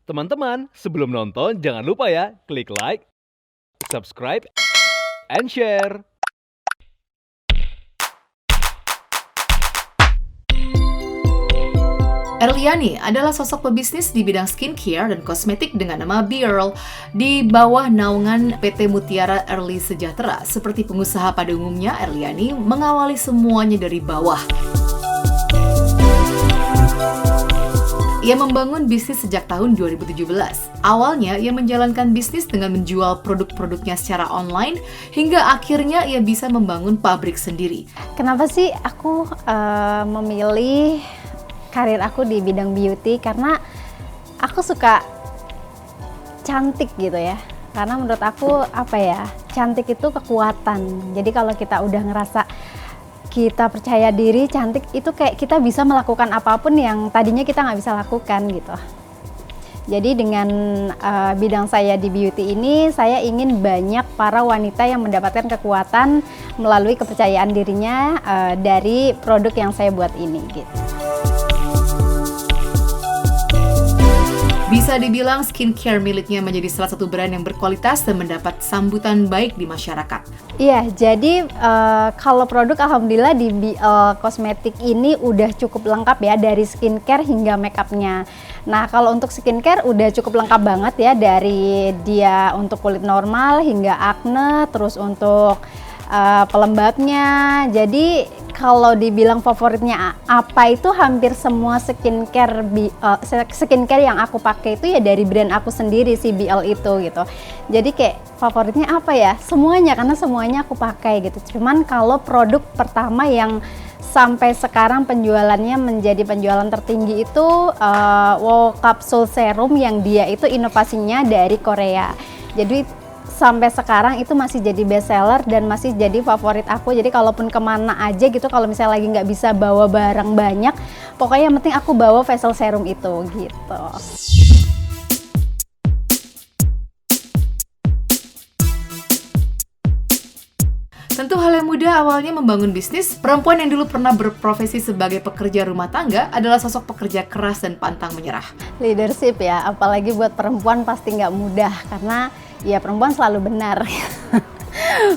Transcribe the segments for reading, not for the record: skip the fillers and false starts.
Teman-teman, sebelum nonton jangan lupa ya, klik like, subscribe, and share. Erliani adalah sosok pebisnis di bidang skincare dan kosmetik dengan nama Bearl di bawah naungan PT Mutiara Early Sejahtera. Seperti pengusaha pada umumnya, Erliani mengawali semuanya dari bawah. Ia membangun bisnis sejak tahun 2017. Awalnya, ia menjalankan bisnis dengan menjual produk-produknya secara online, hingga akhirnya ia bisa membangun pabrik sendiri. Kenapa sih aku memilih karir aku di bidang beauty? Karena aku suka cantik gitu ya. Karena menurut aku cantik itu kekuatan. Jadi kalau kita udah ngerasa kita percaya diri, cantik itu kayak kita bisa melakukan apapun yang tadinya kita nggak bisa lakukan gitu. Jadi dengan bidang saya di beauty ini, saya ingin banyak para wanita yang mendapatkan kekuatan melalui kepercayaan dirinya dari produk yang saya buat ini gitu. Bisa dibilang skincare miliknya menjadi salah satu brand yang berkualitas dan mendapat sambutan baik di masyarakat. Iya, jadi kalau produk alhamdulillah di BL Kosmetik ini udah cukup lengkap ya, dari skincare hingga makeupnya. Nah, kalau untuk skincare udah cukup lengkap banget ya, dari dia untuk kulit normal hingga acne, terus untuk pelembabnya. Jadi kalau dibilang favoritnya apa, itu hampir semua skincare yang aku pakai itu ya dari brand aku sendiri, si BL itu gitu. Jadi kayak favoritnya apa ya? Semuanya, karena semuanya aku pakai gitu. Cuman kalau produk pertama yang sampai sekarang penjualannya menjadi penjualan tertinggi itu Wow Capsule Serum, yang dia itu inovasinya dari Korea. Jadi sampai sekarang itu masih jadi best seller dan masih jadi favorit aku. Jadi kalaupun kemana aja gitu, kalau misalnya lagi nggak bisa bawa barang banyak, pokoknya yang penting aku bawa facial serum itu gitu. Tentu hal yang mudah awalnya membangun bisnis. Perempuan yang dulu pernah berprofesi sebagai pekerja rumah tangga adalah sosok pekerja keras dan pantang menyerah. Leadership ya, apalagi buat perempuan pasti nggak mudah, karena ya perempuan selalu benar.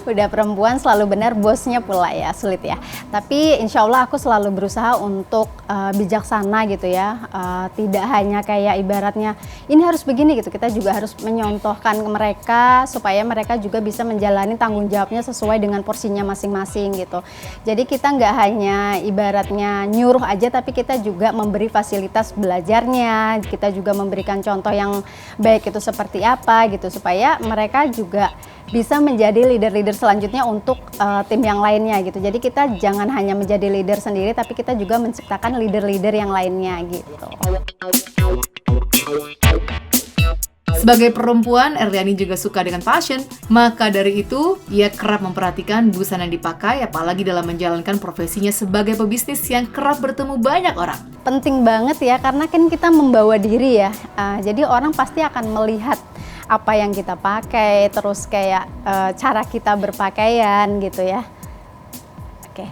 Udah perempuan selalu benar, bosnya pula ya, sulit ya. Tapi insya Allah aku selalu berusaha untuk bijaksana gitu ya. Tidak hanya kayak ibaratnya ini harus begini gitu, kita juga harus menyontohkan ke mereka supaya mereka juga bisa menjalani tanggung jawabnya sesuai dengan porsinya masing-masing gitu. Jadi kita nggak hanya ibaratnya nyuruh aja, tapi kita juga memberi fasilitas belajarnya, kita juga memberikan contoh yang baik itu seperti apa gitu, supaya mereka juga bisa menjadi leader-leader selanjutnya untuk tim yang lainnya gitu. Jadi kita jangan hanya menjadi leader sendiri, tapi kita juga menciptakan leader-leader yang lainnya gitu. Sebagai perempuan, Erliani juga suka dengan fashion. Maka dari itu, ia kerap memperhatikan busana yang dipakai, apalagi dalam menjalankan profesinya sebagai pebisnis yang kerap bertemu banyak orang. Penting banget ya, karena kan kita membawa diri ya. Jadi orang pasti akan melihat apa yang kita pakai, terus kayak cara kita berpakaian gitu ya. Oke,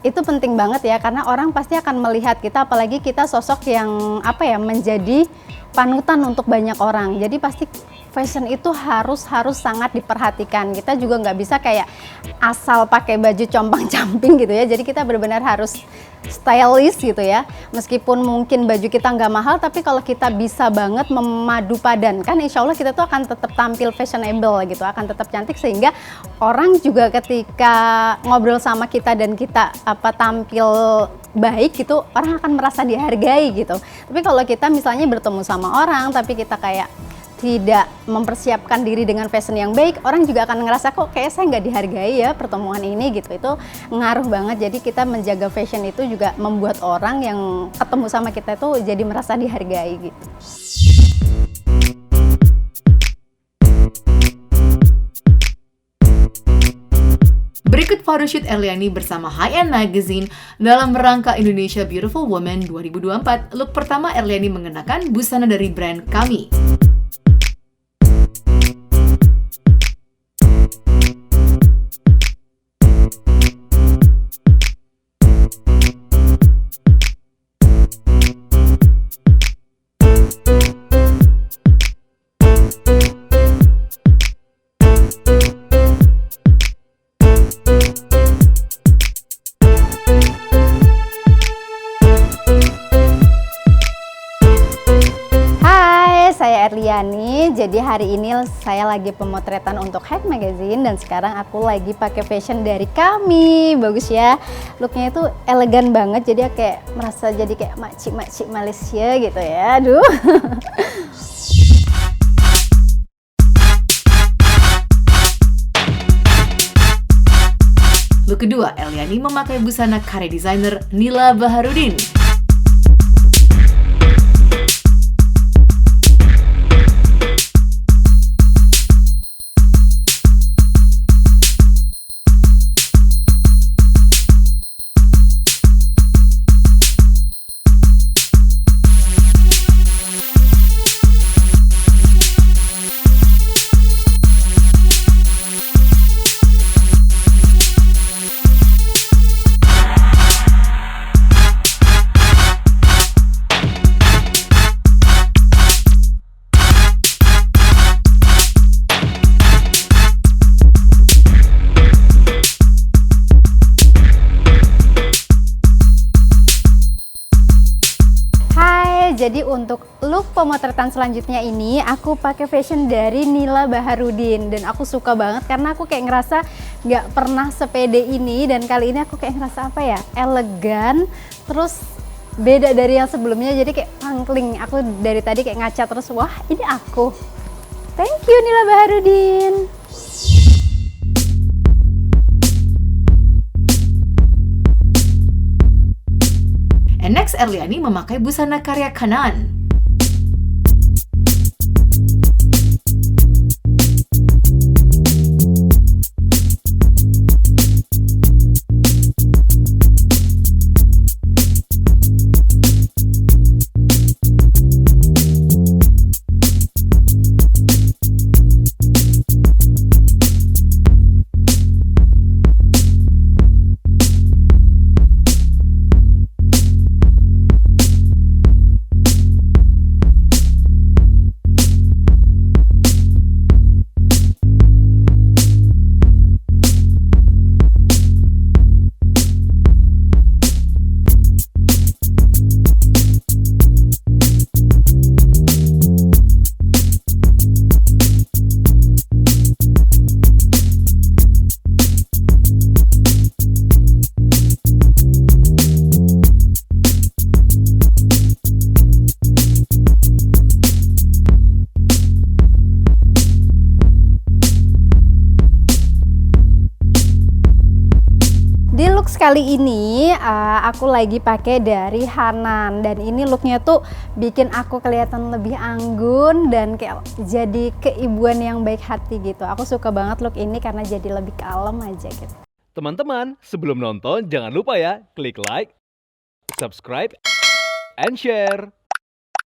itu penting banget ya, karena orang pasti akan melihat kita, apalagi kita sosok yang menjadi panutan untuk banyak orang. Jadi pasti fashion itu harus sangat diperhatikan. Kita juga nggak bisa kayak asal pakai baju compang-camping gitu ya. Jadi kita benar-benar harus stylish gitu ya. Meskipun mungkin baju kita nggak mahal, tapi kalau kita bisa banget memadu padankan, insya Allah kita tuh akan tetap tampil fashionable gitu, akan tetap cantik, sehingga orang juga ketika ngobrol sama kita dan kita tampil baik gitu, orang akan merasa dihargai gitu. Tapi kalau kita misalnya bertemu sama orang, tapi kita kayak tidak mempersiapkan diri dengan fashion yang baik, orang juga akan ngerasa kok kayak saya nggak dihargai ya pertemuan ini gitu. Itu ngaruh banget. Jadi kita menjaga fashion itu juga membuat orang yang ketemu sama kita itu jadi merasa dihargai gitu. Berikut photoshoot Erliani bersama High End Magazine dalam rangka Indonesia Beautiful Woman 2024. Look pertama, Erliani mengenakan busana dari brand Kami. saya Erliani. Jadi hari ini saya lagi pemotretan untuk Hype Magazine dan sekarang aku lagi pakai fashion dari kami. Bagus ya. Looknya itu elegan banget. Jadi kayak merasa jadi kayak makcik-makcik Malaysia gitu ya. Aduh. Look kedua, Erliani memakai busana karya desainer Nila Baharudin. Jadi untuk look pemotretan selanjutnya ini aku pakai fashion dari Nila Baharudin dan aku suka banget karena aku kayak ngerasa nggak pernah sepede ini dan kali ini aku kayak ngerasa apa ya, elegan terus beda dari yang sebelumnya, jadi kayak pangkling. Aku dari tadi kayak ngaca terus, wah ini aku. Thank you Nila Baharudin. And next, Erliani memakai busana karya Kanan. Di look kali ini aku lagi pakai dari Hanan dan ini looknya tuh bikin aku kelihatan lebih anggun dan kayak jadi keibuan yang baik hati gitu. Aku suka banget look ini karena jadi lebih kalem aja gitu. Teman-teman, sebelum nonton jangan lupa ya klik like, subscribe, and share.